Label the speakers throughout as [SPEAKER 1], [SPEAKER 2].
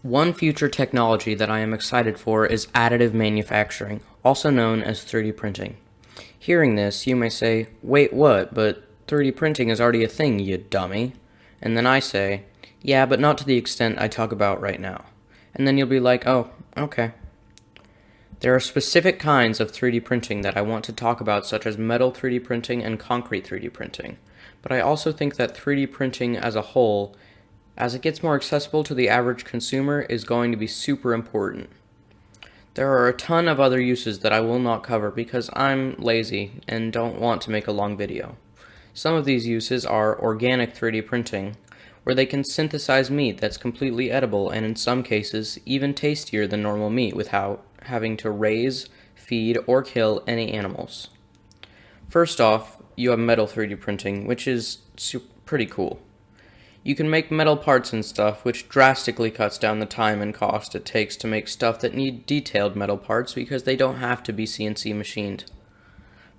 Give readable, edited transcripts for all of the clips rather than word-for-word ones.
[SPEAKER 1] One future technology that I am excited for is additive manufacturing, also known as 3D printing. Hearing this, you may say, wait, what? But 3D printing is already a thing, you dummy. And then I say, yeah, but not to the extent I talk about right now. And then you'll be like, oh, okay. There are specific kinds of 3D printing that I want to talk about, such as metal 3D printing and concrete 3D printing. But I also think that 3D printing as a whole, as it gets more accessible to the average consumer, is going to be super important. There are a ton of other uses that I will not cover because I'm lazy and don't want to make a long video. Some of these uses are organic 3D printing, where they can synthesize meat that's completely edible and in some cases even tastier than normal meat without having to raise, feed, or kill any animals. First off, you have metal 3D printing, which is pretty cool. You can make metal parts and stuff, which drastically cuts down the time and cost it takes to make stuff that need detailed metal parts because they don't have to be CNC machined.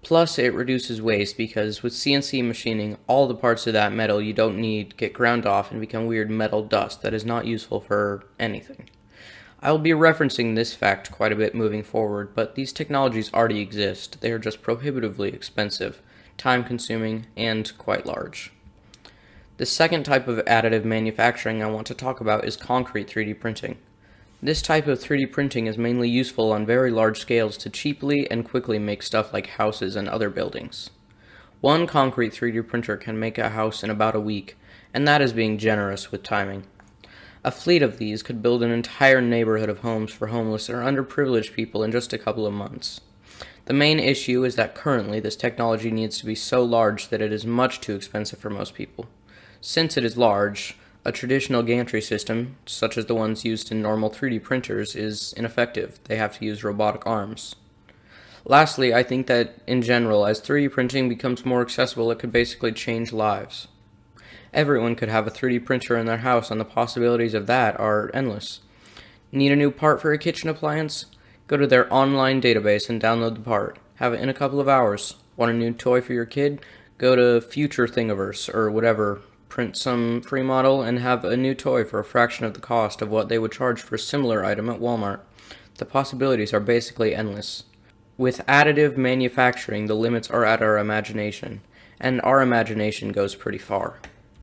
[SPEAKER 1] Plus, it reduces waste because with CNC machining, all the parts of that metal you don't need get ground off and become weird metal dust that is not useful for anything. I will be referencing this fact quite a bit moving forward, but these technologies already exist. They are just prohibitively expensive, time-consuming, and quite large. The second type of additive manufacturing I want to talk about is concrete 3D printing. This type of 3D printing is mainly useful on very large scales to cheaply and quickly make stuff like houses and other buildings. One concrete 3D printer can make a house in about a week, and that is being generous with timing. A fleet of these could build an entire neighborhood of homes for homeless or underprivileged people in just a couple of months. The main issue is that currently this technology needs to be so large that it is much too expensive for most people. Since it is large, a traditional gantry system, such as the ones used in normal 3D printers, is ineffective. They have to use robotic arms. Lastly, I think that in general, as 3D printing becomes more accessible, it could basically change lives. Everyone could have a 3D printer in their house, and the possibilities of that are endless. Need a new part for a kitchen appliance? Go to their online database and download the part. Have it in a couple of hours. Want a new toy for your kid? Go to Future Thingiverse or whatever, print some free model, and have a new toy for a fraction of the cost of what they would charge for a similar item at Walmart. The possibilities are basically endless. With additive manufacturing, the limits are at our imagination, and our imagination goes pretty far.